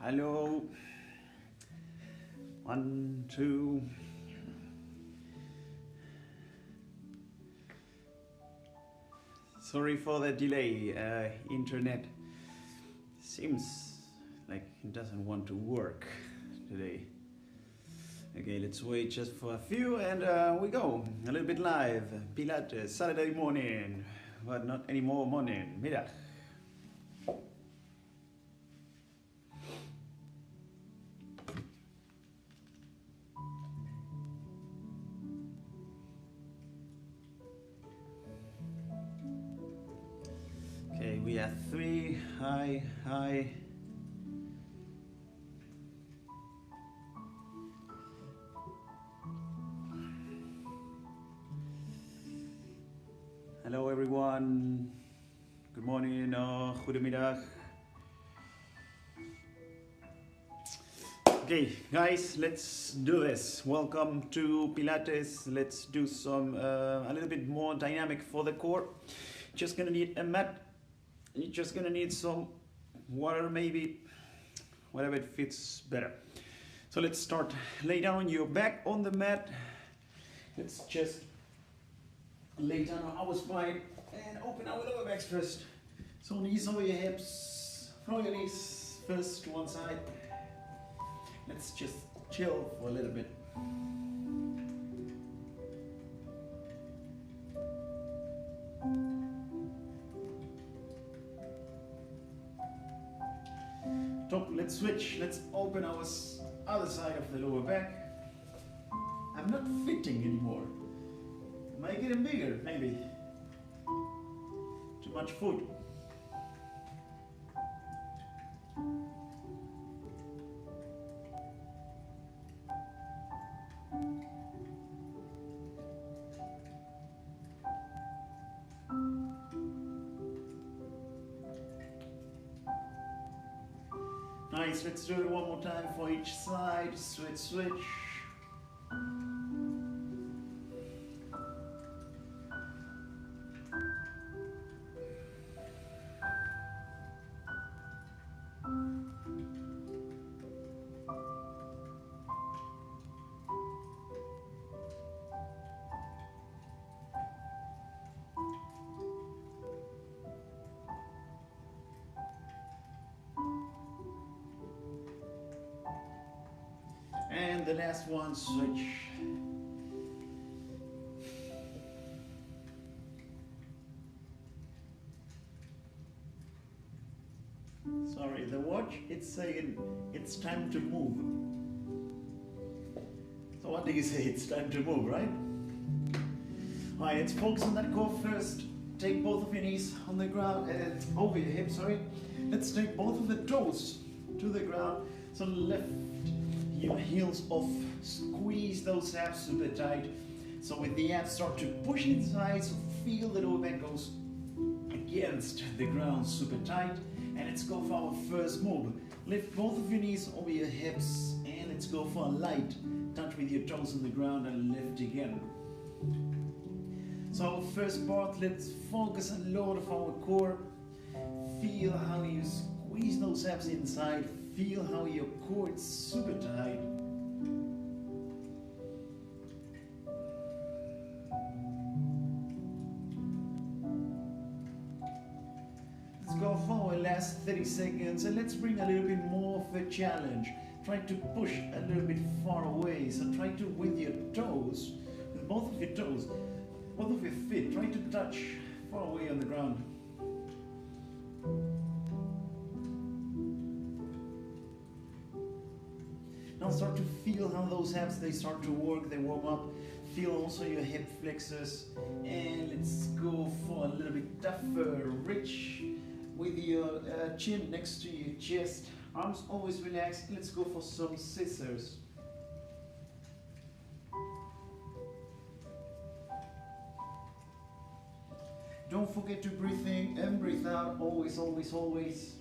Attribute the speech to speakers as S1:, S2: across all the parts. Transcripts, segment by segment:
S1: Hello. 1, 2. Sorry for the delay. Internet seems like it doesn't want to work today. Okay, let's wait just for a few and we go. A little bit live. Pilates, Saturday morning, but not anymore morning. Middag. Okay, we have 3. Hi, hi. Hello everyone. Good morning or goedemiddag. Okay, guys, let's do this. Welcome to Pilates. Let's do some a little bit more dynamic for the core. Just gonna need a mat. You're just gonna need some water, maybe, whatever it fits better. So let's start. Lay down your back on the mat. Let's just lay down on our spine and open our lower backs first. So knees over your hips. Throw your knees first to one side. Let's just chill for a little bit. Top, let's switch. Let's open our other side of the lower back. I'm not fitting anymore. Make it bigger, maybe. Too much food. Nice, let's do it one more time for each side. Switch, switch. And the last one, switch. Sorry, the watch, it's saying it's time to move. So what do you say? It's time to move, right? Alright, let's focus on that core first. Take both of your knees on the ground, over your hips, sorry. Let's take both of the toes to the ground. So lift your heels off, squeeze those abs super tight. So with the abs start to push inside, so feel the lower back goes against the ground super tight. And let's go for our first move. Lift both of your knees over your hips and let's go for a light touch with your toes on the ground and lift again. So our first part, let's focus a lot of our core. Feel how you squeeze those abs inside. Feel how your core is super tight. Let's go for our last 30 seconds and let's bring a little bit more of a challenge. Try to push a little bit far away. So try to, with your toes, with both of your toes, both of your feet, try to touch far away on the ground. Now start to feel how those abs, they start to work, they warm up. Feel also your hip flexors. And let's go for a little bit tougher. Reach with your chin next to your chest. Arms always relaxed. Let's go for some scissors. Don't forget to breathe in and breathe out. Always, always, always.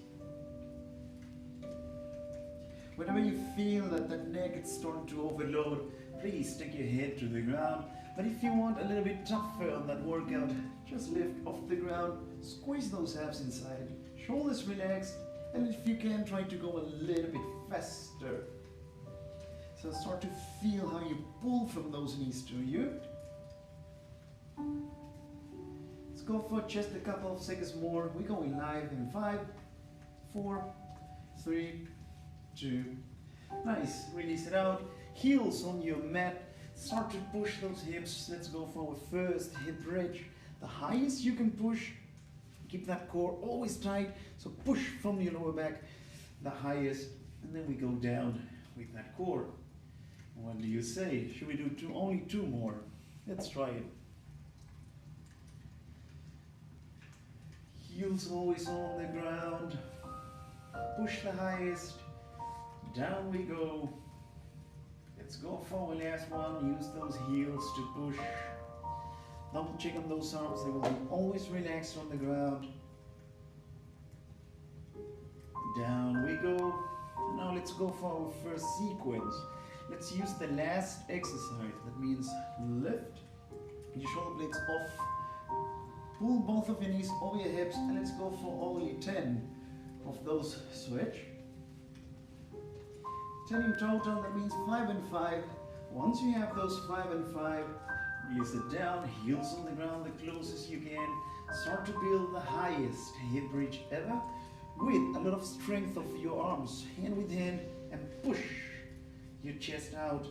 S1: Whenever you feel that the neck is starting to overload, please take your head to the ground. But if you want a little bit tougher on that workout, just lift off the ground, squeeze those abs inside, shoulders relaxed, And if you can, try to go a little bit faster. So start to feel how you pull from those knees to you. Let's go for just a couple of seconds more. We're going live in 5, 4, 3, 2. Nice. Release it out. Heels on your mat. Start to push those hips. Let's go for a first hip bridge. The highest you can push. Keep that core always tight. So push from your lower back the highest. And then we go down with that core. What do you say? Should we do only 2 more? Let's try it. Heels always on the ground. Push the highest. Down we go. Let's go for the last one. Use those heels to push. Double check on those arms. They will be always relaxed on the ground. Down we go. Now let's go for our first sequence. Let's use the last exercise. That means lift your shoulder blades off. Pull both of your knees over your hips, and let's go for only 10 of those switch. 10 in total, that means 5 and 5. Once you have those 5 and 5, release it down, heels on the ground the closest you can. Start to build the highest hip bridge ever with a lot of strength of your arms, hand with hand, and push your chest out.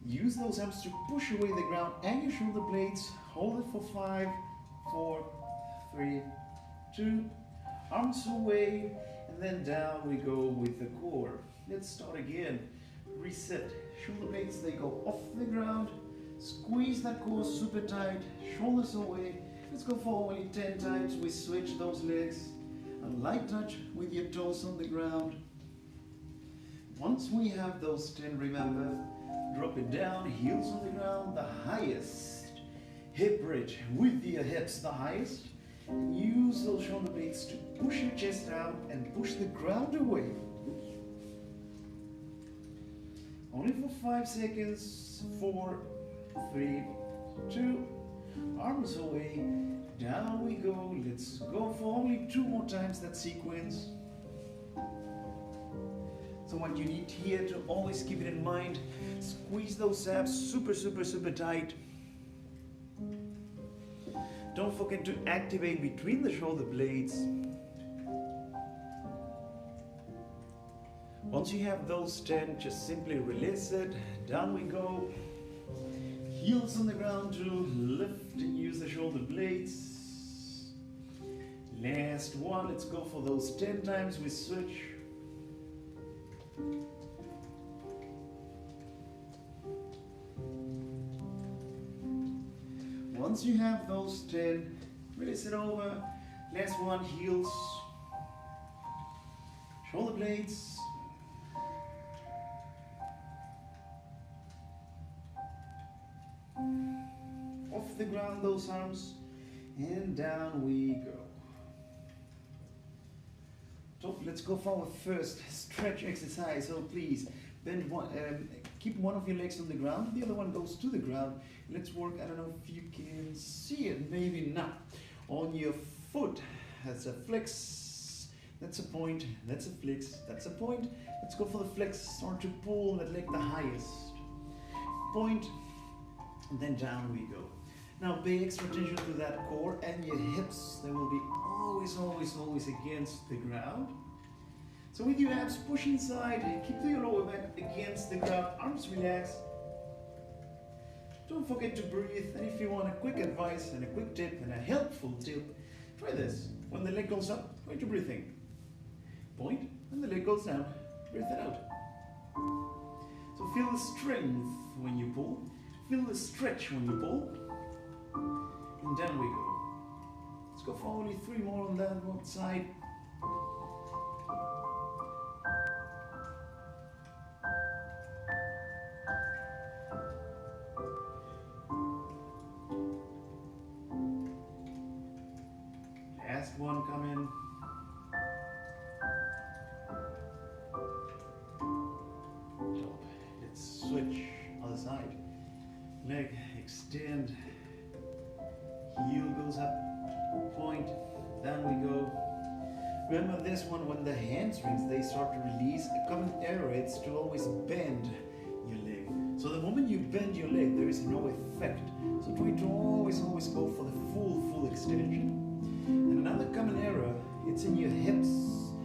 S1: Use those arms to push away the ground and your shoulder blades. Hold it for 5, 4, 3, 2. Arms away, and then down we go with the core. Let's start again. Reset. Shoulder blades, they go off the ground. Squeeze that core super tight. Shoulders away. Let's go for only 10 times. We switch those legs. A light touch with your toes on the ground. Once we have those 10, remember, drop it down, heels on the ground, the highest hip bridge with your hips the highest. Use those shoulder blades to push your chest out and push the ground away. Only for 5 seconds. 4, 3, 2. Arms away. Down we go. Let's go for only 2 more times that sequence. So what you need here to always keep it in mind, squeeze those abs super, super, super tight. Don't forget to activate between the shoulder blades. Once you have those 10, just simply release it. Down we go. Heels on the ground to lift and use the shoulder blades. Last one, let's go for those 10 times. We switch. Once you have those 10, release it over. Last one, heels, shoulder blades. Off the ground, those arms, and down we go. So let's go for our first stretch exercise. So please, bend one, keep one of your legs on the ground, the other one goes to the ground. Let's work, I don't know if you can see it, maybe not. On your foot, that's a flex, that's a point, that's a flex, that's a point. Let's go for the flex, start to pull that leg the highest. Point, and then down we go. Now pay extra attention to that core and your hips. They will be always, always, always against the ground. So with your abs, push inside, keep your lower back against the ground, arms relaxed. Don't forget to breathe, and if you want a quick advice and a quick tip and a helpful tip, try this. When the leg goes up, try to breathe in. Point, and the leg goes down, breathe it out. So feel the strength when you pull, feel the stretch when you pull, and down we go. Let's go for only 3 more on that one side. Last one coming. Top. Let's switch other side. Leg extend. Heel goes up. Point. Down we go. Remember this one, when the hamstrings they start to release, a common error it's to always bend your leg. So the moment you bend your leg, there is no effect. So try to always go for the full extension. And another common error, it's in your hips.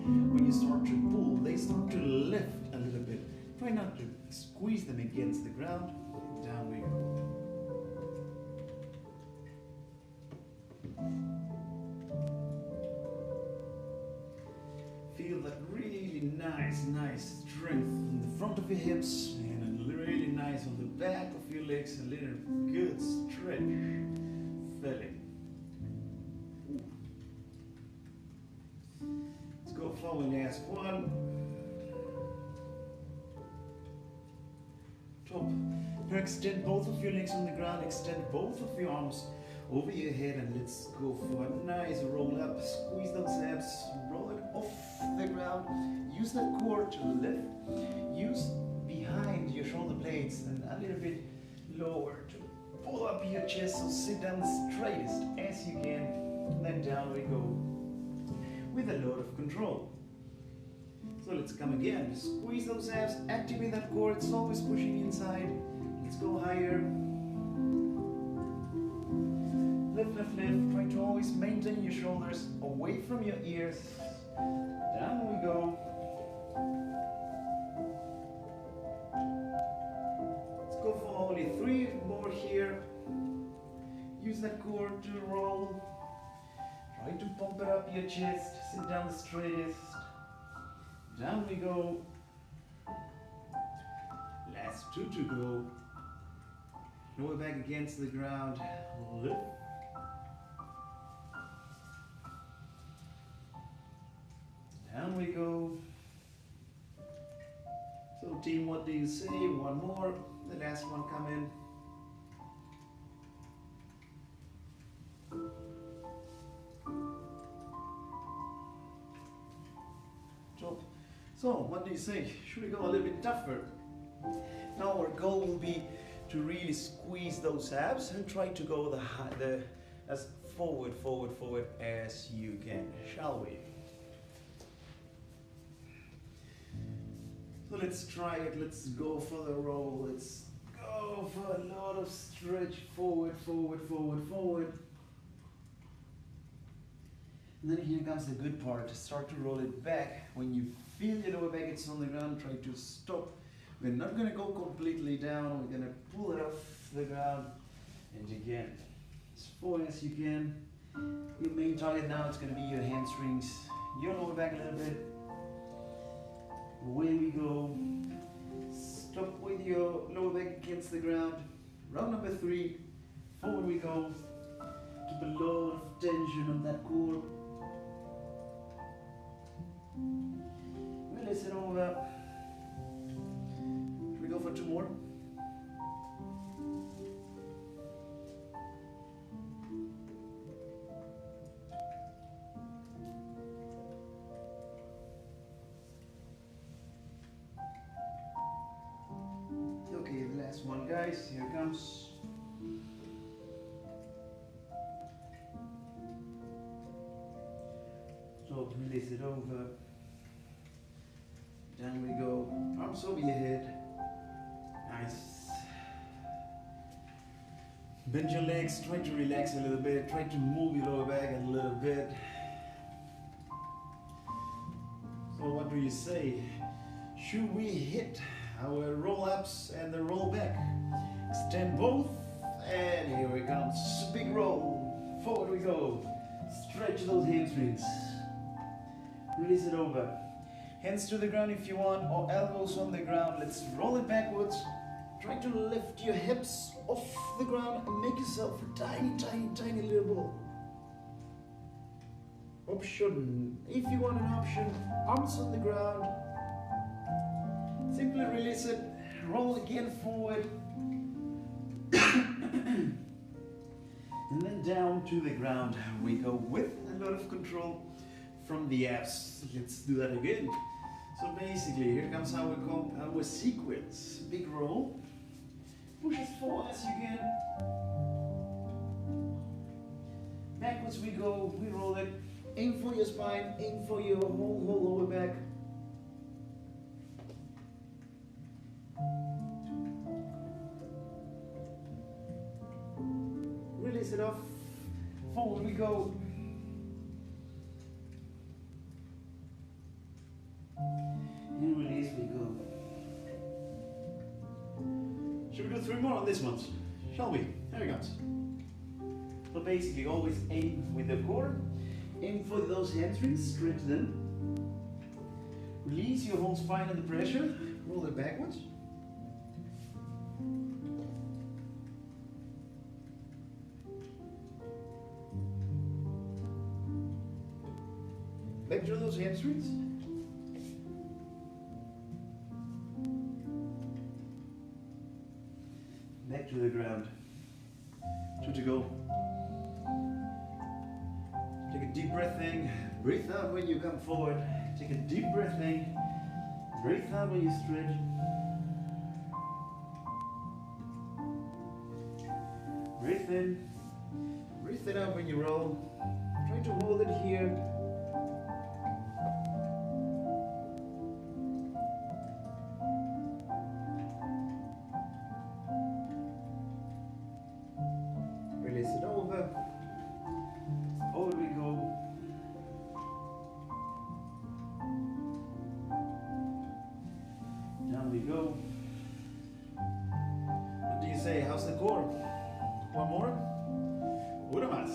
S1: When you start to pull, they start to lift a little bit. Try not to squeeze them against the ground. Down we go. Feel that really nice strength in the front of your hips and a really nice on the back of your legs, a little good stretch filling. Let's go forward, last one. Top. Now extend both of your legs on the ground, extend both of your arms over your head, and let's go for a nice roll up. Squeeze those abs, roll it off the ground. Use that core to lift. Use behind your shoulder blades and a little bit lower to pull up your chest. So sit down the straightest as you can, and then down we go with a lot of control. So let's come again. Squeeze those abs, activate that core. It's always pushing inside. Let's go higher. Lift, lift, lift. Try to always maintain your shoulders away from your ears. Down we go. Let's go for only 3 more here. Use that core to roll. Try to pump it up your chest. Sit down the straightest. Down we go. Last 2 to go. Lower back against the ground. Lift. Down we go. So team, what do you say? One more. The last one come in. Top. So what do you say? Should we go a little bit tougher? Now our goal will be to really squeeze those abs and try to go as forward as you can, shall we? So let's try it. Let's go for the roll. Let's go for a lot of stretch. Forward. And then here comes the good part. Start to roll it back. When you feel your lower back it's on the ground, try to stop. We're not going to go completely down. We're going to pull it off the ground. And again, as far as you can. Your main target now is going to be your hamstrings. Your lower back a little bit. Away we go. Stop with your lower back against the ground. Round number 3. Forward we go. Keep a lot of tension on that core. Release it over. Should we go for 2 more? Okay, the last one, guys. Here it comes. So release it over. Down we go. Arms over your head. Nice. Bend your legs. Try to relax a little bit. Try to move your lower back a little bit. So what do you say? Should we hit our roll-ups and the roll back? Extend both. And here we come. Big roll. Forward we go. Stretch those hamstrings. Release it over. Hands to the ground if you want, or elbows on the ground. Let's roll it backwards. Try to lift your hips off the ground and make yourself a tiny little ball. Option. If you want an option, arms on the ground. Simply release it. Roll again forward. And then down to the ground we go with a lot of control from the abs. Let's do that again. So basically, here comes our sequence. Big roll. Push as far as you can. Backwards we go, we roll it. Aim for your spine, aim for your whole lower back. Release it off. Forward we go. And release we go. Should we do 3 more on this one? Shall we? There we go. So basically always aim with the core. Aim for those hamstrings, stretch them. Release your whole spine under pressure. Roll it backwards. Back to those hamstrings. Back to the ground. 2 to go. Take a deep breath in. Breathe out when you come forward. Take a deep breath in. Breathe out when you stretch. Breathe in. Breathe it out when you roll. Try to hold it here. Release it over. Over we go. Down we go. What do you say? How's the core? One more? Una más.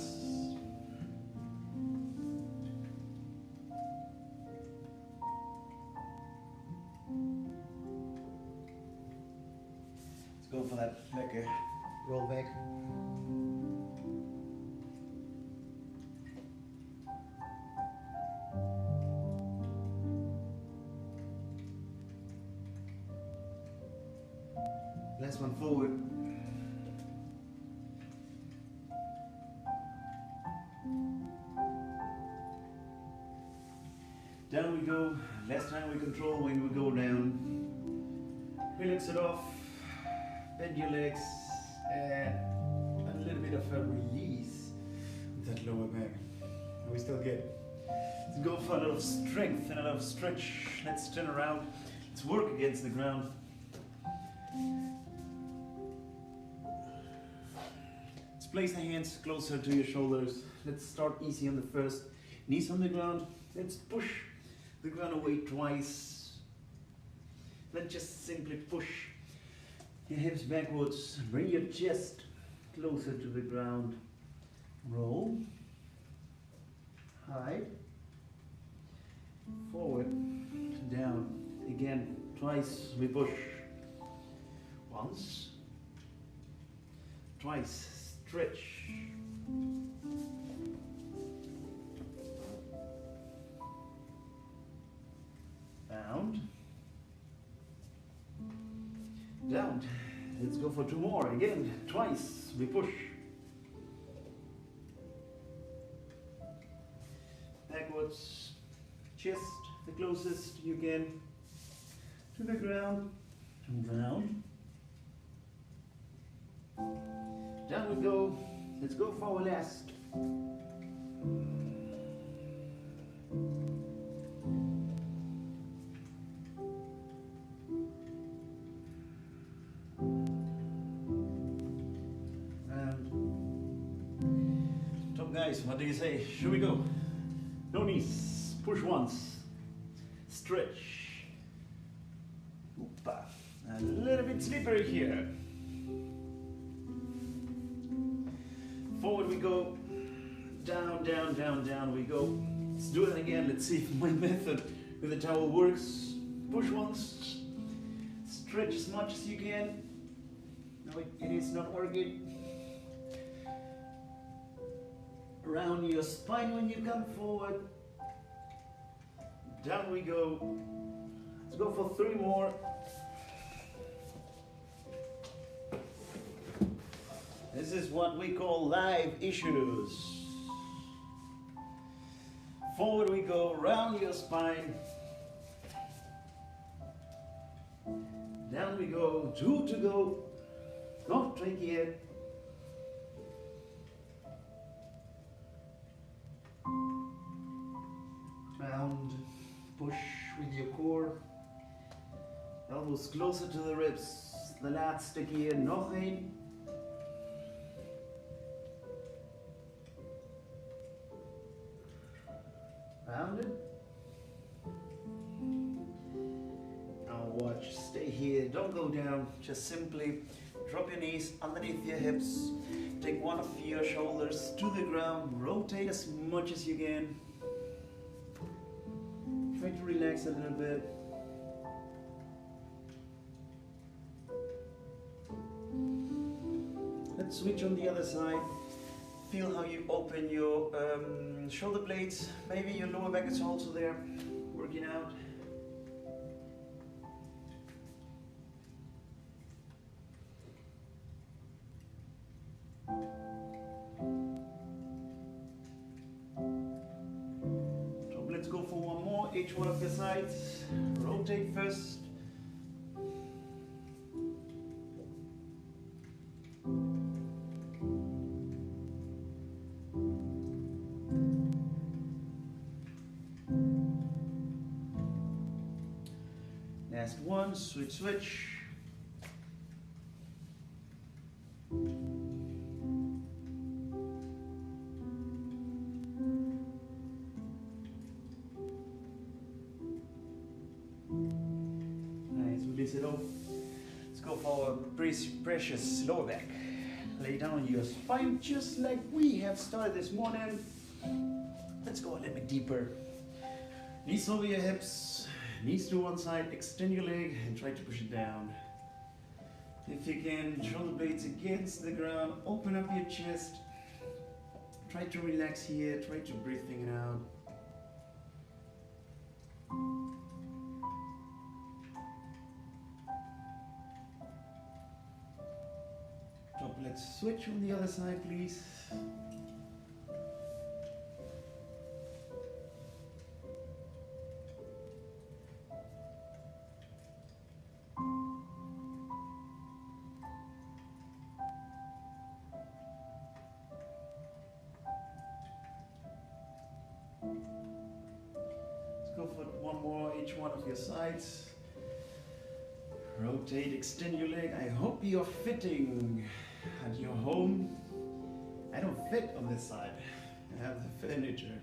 S1: Let's go for that lekker roll back. Last one forward. Down we go. Last time we control when we go down. Relax it off. Bend your legs and a little bit of a release with that lower back. And we still get it. Let's go for a lot of strength and a lot of stretch. Let's turn around. Let's work against the ground. Let's place the hands closer to your shoulders. Let's start easy on the first. Knees on the ground. Let's push the ground away twice. Then just simply push your hips backwards. Bring your chest closer to the ground. Roll. High. Forward. Down. Again. Twice we push. Once. Twice. Stretch. Bound. Down. Let's go for 2 more. Again, twice we push. Backwards. Chest the closest you can to the ground. Down. Down we go. Let's go for our last. Top guys, what do you say? Should we go? No knees. Push once. Stretch. Oopa. A little bit slippery here. Forward we go, down, down, down, down we go. Let's do it again. Let's see if my method with the towel works. Push once, stretch as much as you can. No, it is not working. Round your spine when you come forward. Down we go. Let's go for 3 more. This is what we call live issues. Forward we go, round your spine. Down we go, 2 to go. Not tricky yet. round, push with your core, elbows closer to the ribs, the laatste keer, nog één. Rounded. Now watch, stay here, don't go down, just simply drop your knees underneath your hips, take one of your shoulders to the ground, rotate as much as you can. Try to relax a little bit. Let's switch on the other side. Feel how you open your shoulder blades. Maybe your lower back is also there, working out. So let's go for one more, each one of your sides. Rotate first. Last one, switch, switch. Nice, release it off. Let's go for a precious lower back. Lay down your spine just like we have started this morning. Let's go a little bit deeper. Knees over your hips. Knees to one side, extend your leg and try to push it down. If you can, shoulder blades against the ground, open up your chest. Try to relax here, try to breathe things out. Top, let's switch on the other side, please. Go for one more, each one of your sides. Rotate, extend your leg. I hope you're fitting at your home. I don't fit on this side. I have the furniture.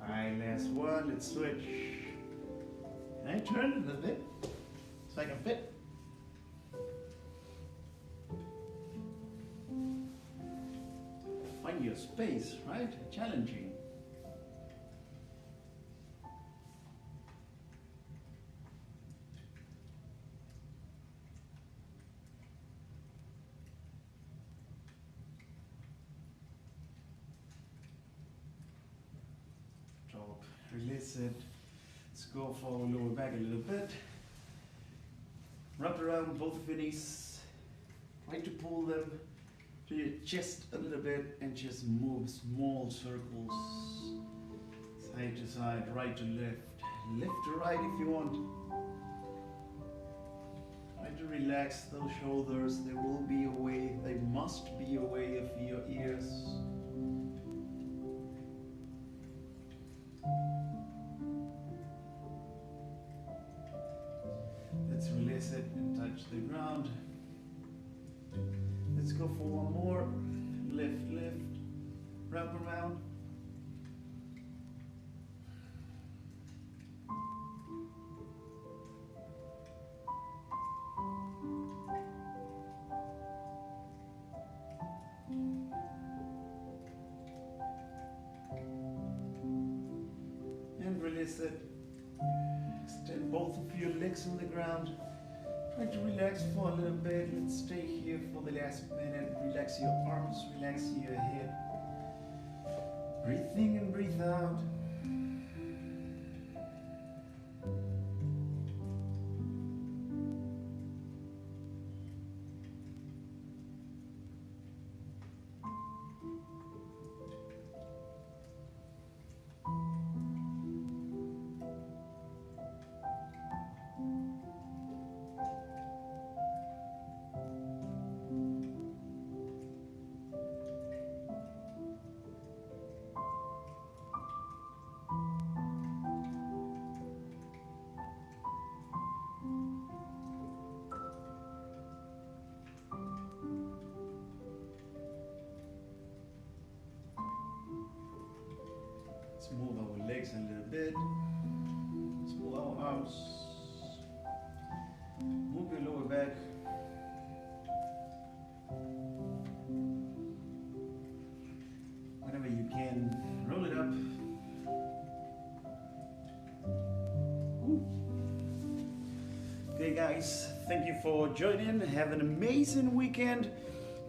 S1: Alright, last one, let's switch. Can I turn a little bit so I can fit? Find your space, right? Challenging. Drop, release it. Let's go for lower back a little bit. Wrap around both of your knees. Try to pull them to your chest a little bit and just move small circles. Side to side, right to left. Left to right if you want. Try to relax those shoulders. There will be a way, there must be a way of your ears. Let's release it and touch the ground. Let's go for one more. Lift, lift, wrap around. And release it. Extend both of your legs on the ground. Try to relax for a little bit. Let's stay here for the last minute. Relax your arms, relax your head. Breathe in and breathe out. Let's move our legs a little bit. Let's move our arms. Move your lower back. Whenever you can, roll it up. Ooh. Okay guys, thank you for joining. Have an amazing weekend.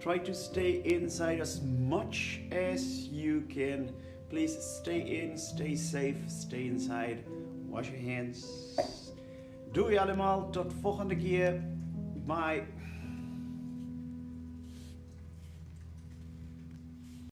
S1: Try to stay inside as much as you can. Please stay in, stay safe, stay inside. Wash your hands. Doei allemaal, tot volgende keer. Bye.